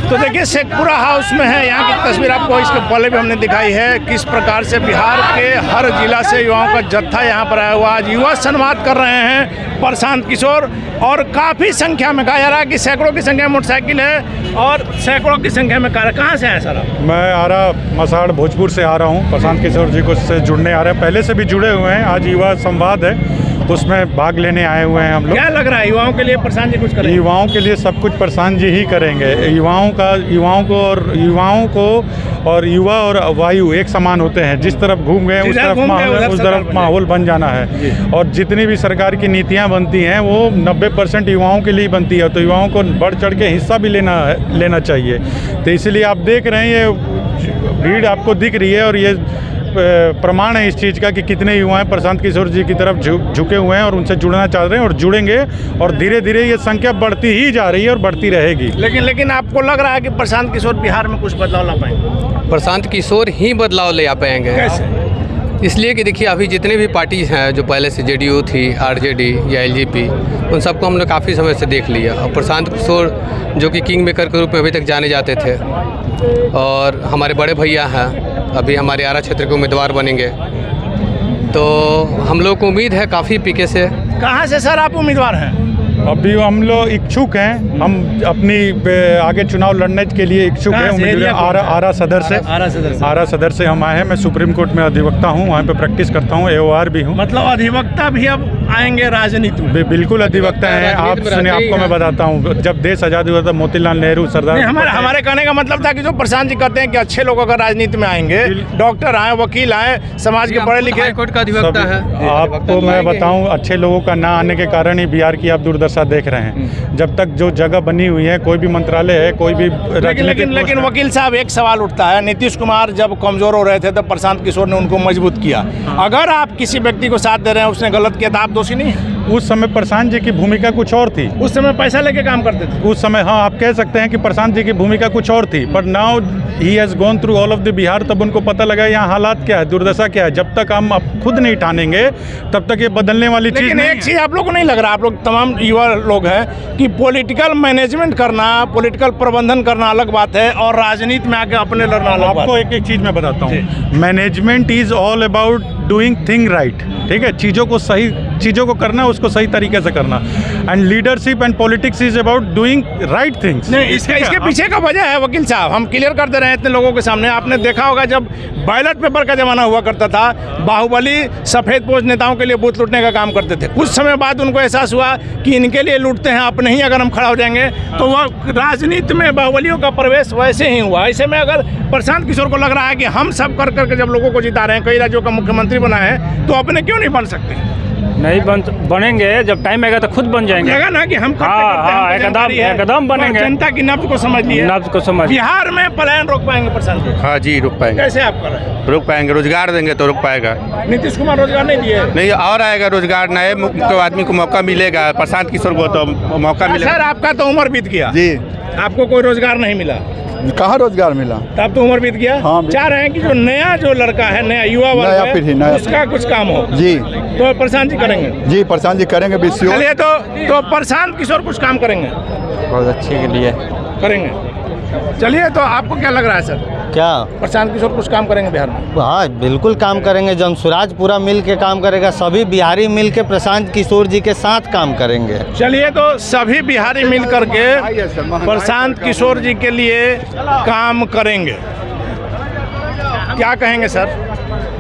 तो देखिए शेखपुरा हाउस में है, यहाँ की तस्वीर आपको इसके पहले भी हमने दिखाई है किस प्रकार से बिहार के हर जिला से युवाओं का जत्था यहाँ पर आया हुआ। आज युवा संवाद कर रहे हैं प्रशांत किशोर, और काफ़ी संख्या में कहा जा रहा है कि सैकड़ों की संख्या में मोटरसाइकिल है और सैकड़ों की संख्या में कार। कहाँ से आए सर आप? मैं आरा मसाड़ भोजपुर से आ रहा हूँ, प्रशांत किशोर जी को से जुड़ने आ रहे हैं, पहले से भी जुड़े हुए हैं। आज युवा संवाद है, उसमें भाग लेने आए हुए हैं हम लोग। क्या लग रहा है युवाओं के लिए प्रशांत जी कुछ करेंगे? युवाओं के लिए सब कुछ प्रशांत जी ही करेंगे। युवाओं को और युवा और वायु एक समान होते हैं। जिस तरफ घूम गए उस तरफ माहौल बन जाना है। और जितनी भी सरकार की नीतियां बनती हैं वो 90% युवाओं के लिए बनती है, तो युवाओं को बढ़ चढ़ के हिस्सा भी लेना चाहिए। तो इसलिए आप देख रहे हैं ये भीड़ आपको दिख रही है, और ये प्रमाण है इस चीज़ का कि कितने युवा प्रशांत किशोर जी की तरफ झुके हुए हैं और उनसे जुड़ना चाह रहे हैं और जुड़ेंगे, और धीरे धीरे ये संख्या बढ़ती ही जा रही है और बढ़ती रहेगी। लेकिन आपको लग रहा है कि प्रशांत किशोर बिहार में कुछ बदलाव ला पाएंगे? प्रशांत किशोर ही बदलाव ले आ पाएंगे। कैसे? इसलिए कि देखिए अभी जितने भी पार्टीज हैं जो पहले से जेडीयू थी, आरजेडी या एलजेपी, उन सबको हमने काफ़ी समय से देख लिया। और प्रशांत किशोर जो कि किंग मेकर के रूप में अभी तक जाने जाते थे, और हमारे बड़े भैया हैं, अभी हमारे आरा क्षेत्र के उम्मीदवार बनेंगे, तो हम लोग को उम्मीद है काफ़ी पीके से। कहाँ से सर आप उम्मीदवार हैं? अभी हम लोग इच्छुक हैं, हम अपनी आगे चुनाव लड़ने के लिए इच्छुक हैं। आरा सदर से हम आए हैं। मैं सुप्रीम कोर्ट में अधिवक्ता हूँ, वहाँ पे प्रैक्टिस करता हूँ, AOR भी हूँ। मतलब अधिवक्ता भी अब आएंगे राजनीति में? बिल्कुल अधिवक्ता हैं। आप सुनिए, आपको मैं बताता हूँ, जब देश आज़ाद हुआ था मोतीलाल नेहरू सरदार, हमारे कहने का मतलब था कि जो प्रशांत जी कहते हैं कि अच्छे लोग अगर राजनीति में आएंगे, डॉक्टर आए, वकील आए, समाज के पढ़े लिखे, हाईकोर्ट का अधिवक्ता है। आपको मैं बताऊँ, अच्छे लोगों का ना आने के कारण ही बिहार की आप दुर्दशा देख रहे हैं। जब तक जो जगह बनी हुई है, कोई भी मंत्रालय है, कोई भी लेकिन वकील साहब एक सवाल उठता है, नीतीश कुमार जब कमजोर हो रहे थे तब प्रशांत किशोर ने उनको मजबूत किया। अगर आप किसी व्यक्ति को साथ दे रहे हैं, उसने गलत किया, तो आप दोषी नहीं है? उस समय प्रशांत जी की भूमिका कुछ और थी। उस समय पैसा लेके काम करते थे उस समय। हाँ, आप कह सकते हैं कि प्रशांत जी की भूमिका कुछ और थी, पर now he has gone through all of the Bihar. तब उनको पता लगा यहाँ हालात क्या है, दुर्दशा क्या है। जब तक हम खुद नहीं ठानेंगे तब तक ये बदलने वाली चीज़ नहीं है। एक चीज़ आप लोग को नहीं लग रहा, आप लोग तमाम युवा लोग हैं, कि पॉलिटिकल मैनेजमेंट करना, पॉलिटिकल प्रबंधन करना अलग बात है, और राजनीति में आके अपने लड़ना अलग बात है। आपको एक चीज़ मैं बताता हूँ, management is all about doing thing right. ठीक है, चीज़ों को करना, उसको सही तरीके से करना। And leadership and politics is about doing right things. नहीं, इसके पीछे का वजह है वकील साहब, हम क्लियर कर दे रहे हैं इतने लोगों के सामने। आपने देखा होगा जब बैलेट पेपर का जमाना हुआ करता था, बाहुबली सफ़ेदपोश नेताओं के लिए बूथ लूटने का काम करते थे। कुछ समय बाद उनको एहसास हुआ कि इनके लिए लूटते हैं, अपने ही अगर हम खड़ा हो जाएंगे तो वह राजनीति में बाहुबलियों का प्रवेश वैसे ही हुआ। ऐसे में अगर प्रशांत किशोर को लग रहा है कि हम सब कर करके जब लोगों को जिता रहे हैं, कई राज्यों का मुख्यमंत्री बना है, तो अपने क्यों नहीं बन सकते? नहीं बनेंगे, जब टाइम आएगा तो खुद बन जाएंगे। लगा ना कि हम एकदम बनेंगे। जनता की नब्ज को समझ लिए, नब्ज को समझ। बिहार में पलायन रोक पाएंगे प्रशांत जी? हाँ जी, रोक पाएंगे। कैसे आप कर रहे हैं? रोक पाएंगे, रोजगार देंगे तो रोक पाएगा। नीतीश कुमार रोजगार नहीं दिए? नहीं, और आएगा रोजगार, नए आदमी को मौका मिलेगा। प्रशांत किशोर को तो मौका मिलेगा। सर आपका तो उम्र बीत गया जी, आपको कोई रोजगार नहीं मिला? कहाँ रोजगार मिला? तब तो उम्र बीत गया। हाँ, चाह रहे हैं कि जो नया जो लड़का है, नया युवा वर्ग है, उसका कुछ काम हो जी, तो प्रशांत जी करेंगे? जी प्रशांत जी करेंगे। चलिए, तो प्रशांत किशोर कुछ काम करेंगे? बहुत अच्छे के लिए करेंगे। चलिए, तो आपको क्या लग रहा है सर, क्या प्रशांत किशोर कुछ काम करेंगे बिहार में? हाँ, बिल्कुल काम करेंगे। जनसुराज पूरा मिल के काम करेगा, सभी बिहारी मिल के प्रशांत किशोर जी के साथ काम करेंगे। चलिए, तो सभी बिहारी मिल करके प्रशांत किशोर जी के लिए काम करेंगे। क्या कहेंगे सर,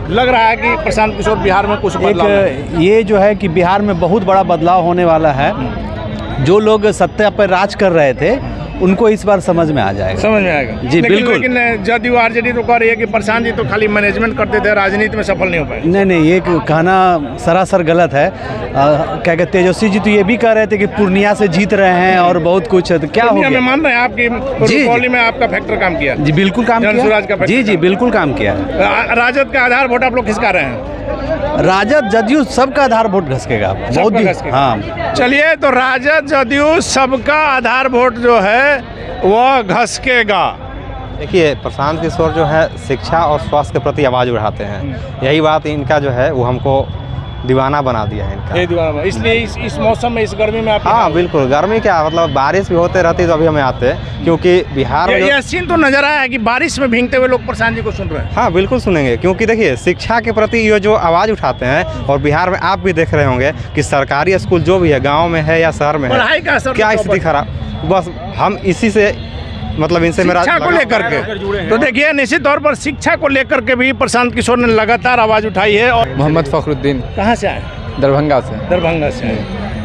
लग रहा है कि प्रशांत किशोर बिहार में कुछ बदलाव? ये जो है कि बिहार में बहुत बड़ा बदलाव होने वाला है। जो लोग सत्ता पर राज कर रहे थे उनको इस बार समझ में आ जाएगा। समझ में आएगा जी, बिल्कुल। लेकिन जदयू आरजेडी तो कह रही है कि प्रशांत जी तो खाली मैनेजमेंट करते थे, राजनीति में सफल नहीं हो पाए। नहीं, ये कहना सरासर गलत है। क्या कहते, तेजस्वी जी तो ये भी कह रहे थे कि पूर्णिया से जीत रहे हैं और बहुत कुछ है, तो क्या हो गया? मान रहे हैं आपकी रुपौली में आपका फैक्टर काम किया? जी बिल्कुल काम किया। जी बिल्कुल काम किया। राजद का आधार वोट आप लोग खिसका रहे हैं? राजद जदयू सबका आधार वोट घसकेगा बहुत। हाँ, चलिए, तो राजद जदयू सबका आधार वोट जो है वह घसकेगा। देखिए, प्रशांत किशोर जो है शिक्षा और स्वास्थ्य के प्रति आवाज़ उठाते हैं। यही बात इनका जो है वो हमको दीवाना बना दिया है इनका। ये दीवाना, इसलिए इस मौसम में, इस गर्मी में आप हाँ बिल्कुल, गर्मी क्या मतलब बारिश भी होते रहती तो अभी हमें आते हैं, क्योंकि बिहार में ये सीन तो नजर आया है कि बारिश में भीगते हुए लोग प्रशांत जी को सुन रहे हैं। हाँ बिल्कुल सुनेंगे, क्योंकि देखिए शिक्षा के प्रति ये जो आवाज़ उठाते हैं, और बिहार में आप भी देख रहे होंगे कि सरकारी स्कूल जो भी है गाँव में है या शहर में पढ़ाई का है, असर क्या स्थिति खराब, बस हम इसी से मतलब इनसे मेरा शिक्षा को लेकर के, तो देखिए निश्चित तौर पर शिक्षा को लेकर के भी प्रशांत किशोर ने लगातार आवाज उठाई है। और मोहम्मद फ़खरुद्दीन, कहाँ से आए? दरभंगा से। दरभंगा से।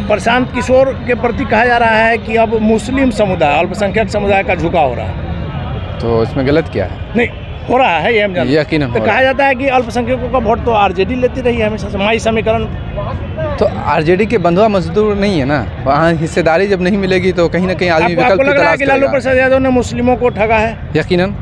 प्रशांत किशोर के प्रति कहा जा रहा है कि अब मुस्लिम समुदाय, अल्पसंख्यक समुदाय का झुकाव हो रहा है, तो इसमें गलत क्या है? नहीं हो रहा है, ये हम जानते हैं। यकीनन हो तो रहा कहा जाता है कि अल्पसंख्यकों का वोट तो आरजेडी लेती रही है हमेशा से, माई समीकरण। तो आरजेडी के बंधुआ मजदूर नहीं है ना, वहाँ हिस्सेदारी जब नहीं मिलेगी तो कहीं ना कहीं आदमी विकल्प आपको की लग रहा है तलाश कि लालू करेगा। प्रसाद यादव ने मुस्लिमों को ठगा है? यकीनन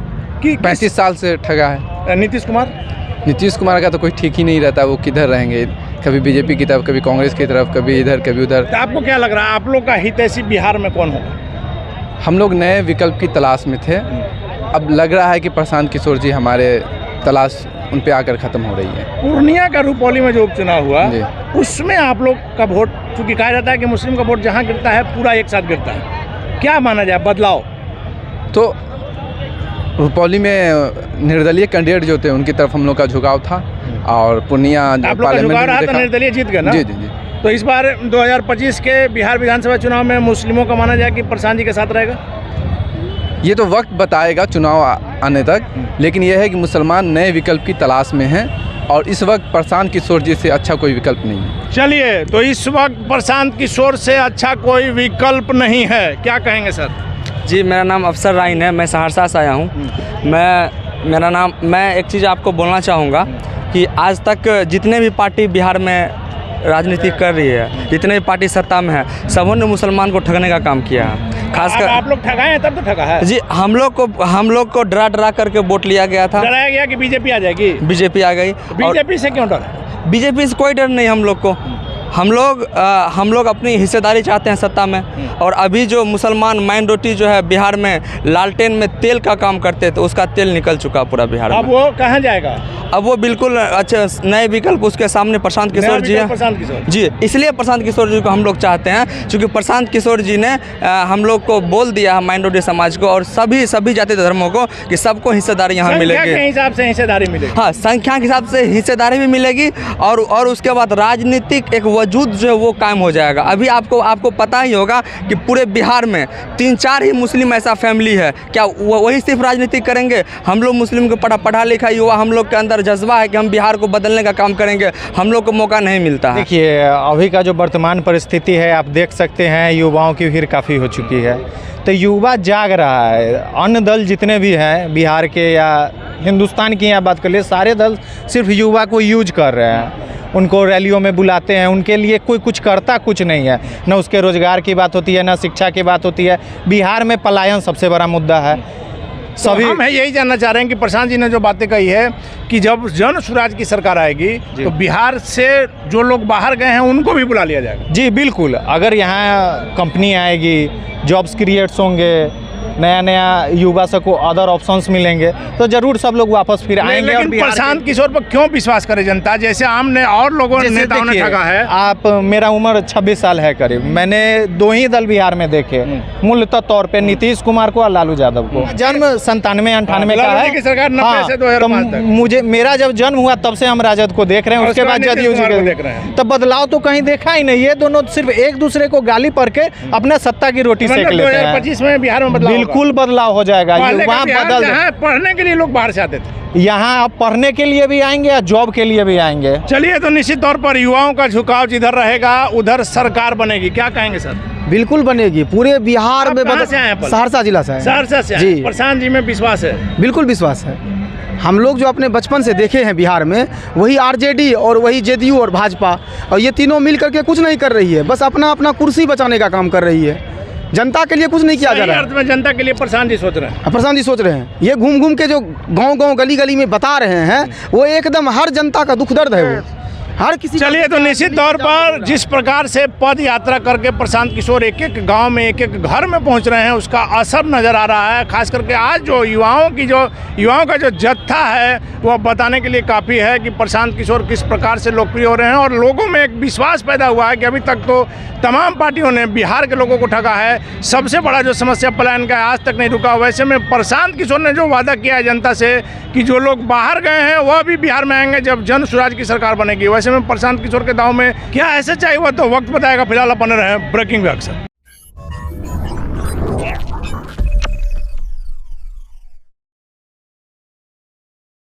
कि 35 साल से ठगा है। नीतीश कुमार का तो कोई ठीक ही नहीं रहता, वो किधर रहेंगे, कभी बीजेपी की तरफ, कभी कांग्रेस की तरफ, कभी इधर कभी उधर। तो आपको क्या लग रहा है, आप लोग का हितैषी बिहार में कौन होगा? हम लोग नए विकल्प की तलाश में थे, अब लग रहा है कि प्रशांत किशोर जी हमारे तलाश उन पे आकर ख़त्म हो रही है। पूर्णिया का रुपौली में जो उपचुनाव हुआ जी। उसमें आप लोग का वोट, चूँकि कहा जाता है कि मुस्लिम का वोट जहाँ गिरता है पूरा एक साथ गिरता है, क्या माना जाए बदलाव? तो रुपौली में निर्दलीय कैंडिडेट जो थे उनकी तरफ हम लोग का झुकाव था, और पूर्णिया आप लोग का झुकाव रहा था, निर्दलीय जीत गए ना? जी जी जी। तो इस बार 2025 के बिहार विधानसभा चुनाव में मुस्लिमों का माना जाए कि प्रशांत जी के साथ रहेगा? ये तो वक्त बताएगा चुनाव आने तक, लेकिन यह है कि मुसलमान नए विकल्प की तलाश में हैं, और इस वक्त प्रशांत किशोर जी से अच्छा कोई विकल्प नहीं है। चलिए, तो इस वक्त प्रशांत किशोर से अच्छा कोई विकल्प नहीं है, क्या कहेंगे सर? जी, मेरा नाम अफसर राइन है, मैं सहरसा से आया हूँ। मैं एक चीज़ आपको बोलना चाहूँगा कि आज तक जितने भी पार्टी बिहार में राजनीति कर रही है, जितने भी पार्टी सत्ता में है, सबों ने मुसलमान को ठगने का काम किया है। खासकर आप लोग ठगाए हैं तब तो ठगा है। जी, हम लोग को डरा करके वोट लिया गया था। डराया गया कि बीजेपी आ जाएगी? बीजेपी आ गई। बीजेपी से क्यों डर है? बीजेपी से कोई डर नहीं हम लोग को। हम लोग अपनी हिस्सेदारी चाहते हैं सत्ता में। और अभी जो मुसलमान माइनॉरिटी जो है बिहार में लालटेन में तेल का काम करते थे, उसका तेल निकल चुका पूरा बिहार में। अब वो कहाँ जाएगा? अब वो बिल्कुल अच्छे नए विकल्प उसके सामने प्रशांत किशोर जी हैं। जी, इसलिए प्रशांत किशोर जी को हम लोग चाहते हैं, क्योंकि प्रशांत किशोर जी ने हम लोग को बोल दिया है, माइनॉरिटी समाज को और सभी जाति धर्मों को, कि सबको हिस्सेदारी यहाँ मिलेगी। संख्या के हिसाब से हिस्सेदारी मिलेगी। हाँ, संख्या के हिसाब से हिस्सेदारी भी मिलेगी, और उसके बाद राजनीतिक एक वजूद जो है वो कायम हो जाएगा। अभी आपको पता ही होगा कि पूरे बिहार में 3-4 ही मुस्लिम ऐसा फैमिली है। क्या वही सिर्फ राजनीति करेंगे? हम लोग मुस्लिम को पढ़ा लिखा युवा, हम लोग के अंदर जज्बा है कि हम बिहार को बदलने का काम करेंगे, हम लोग को मौका नहीं मिलता है। देखिए, अभी का जो वर्तमान परिस्थिति है आप देख सकते हैं, युवाओं की भीड़ काफ़ी हो चुकी है। तो युवा जाग रहा है। अन्य दल जितने भी हैं बिहार के या हिंदुस्तान की यहाँ बात कर ले, सारे दल सिर्फ युवा को यूज कर रहे हैं। उनको रैलियों में बुलाते हैं, उनके लिए कोई कुछ करता कुछ नहीं है। न उसके रोजगार की बात होती है, न शिक्षा की बात होती है। बिहार में पलायन सबसे बड़ा मुद्दा है। सभी हम यही जानना चाह रहे हैं कि प्रशांत जी ने जो बातें कही है कि जब जन स्वराज की सरकार आएगी तो बिहार से जो लोग बाहर गए हैं उनको भी बुला लिया जाएगा। जी बिल्कुल, अगर यहाँ कंपनी आएगी, जॉब्स क्रिएट्स होंगे, नया युवा सबको अदर ऑप्शंस मिलेंगे, तो जरूर सब लोग वापस फिर आएंगे। लेकिन प्रशांत किशोर पर क्यों विश्वास करे जनता? जैसे आम ने और लोगों नेताओं ने ठगा है। आप, मेरा उम्र 26 साल है करीब, मैंने 2 ही दल बिहार में देखे मूलतः तौर पे, नीतीश कुमार को और लालू यादव को। जन्म 97-98 का है की सरकार 90 से 2005 तक। मेरा जब जन्म हुआ तब से हम राजद को देख रहे हैं, उसके बाद जदयू जी को देख रहे हैं। तब बदलाव तो कहीं देखा ही नहीं। ये दोनों सिर्फ एक दूसरे को गाली पढ़ के अपने सत्ता की रोटी सेक लेते हैं। 2025 में बिहार में बदलाव, बिल्कुल बदलाव हो जाएगा। वहाँ बदल, पढ़ने के लिए लोग बाहर से आते थे, यहाँ अब पढ़ने के लिए भी आएंगे या जॉब के लिए भी आएंगे। चलिए, तो निश्चित तौर पर युवाओं का झुकाव जिधर रहेगा उधर सरकार बनेगी, क्या कहेंगे सर? बिल्कुल बनेगी, पूरे बिहार में। सहरसा जिला से, सहरसा से जी। प्रशांत जी में विश्वास है? बिल्कुल विश्वास है। हम लोग जो अपने बचपन से देखे हैं बिहार में, वही आरजेडी और वही जेडीयू और भाजपा, और ये तीनों मिल करके कुछ नहीं कर रही है, बस अपना अपना कुर्सी बचाने का काम कर रही है। जनता के लिए कुछ नहीं किया जा रहा है। अर्थ में जनता के लिए प्रशांत जी सोच रहे हैं। प्रशांत जी सोच रहे हैं। ये घूम के जो गांव गली में बता रहे हैं, वो एकदम हर जनता का दुख दर्द है। वो हर किसी। चलिए, तो निश्चित तौर पर जिस प्रकार से पद यात्रा करके प्रशांत किशोर एक एक गांव में, एक एक घर में पहुंच रहे हैं, उसका असर नज़र आ रहा है। खास करके आज जो युवाओं का जो जत्था है वह बताने के लिए काफ़ी है कि प्रशांत किशोर किस प्रकार से लोकप्रिय हो रहे हैं। और लोगों में एक विश्वास पैदा हुआ है कि अभी तक तो तमाम पार्टियों ने बिहार के लोगों को ठगा है। सबसे बड़ा जो समस्या पलायन का आज तक नहीं रुका। वैसे में प्रशांत किशोर ने जो वादा किया है जनता से कि जो लोग बाहर गए हैं वह भी बिहार में आएंगे जब जन स्वराज की सरकार बनेगी। वैसे में प्रशांत किशोर के दाव में क्या ऐसे चाहिए हुआ तो वक्त बताएगा। फिलहाल अपन रहे ब्रेकिंग में अक्सर।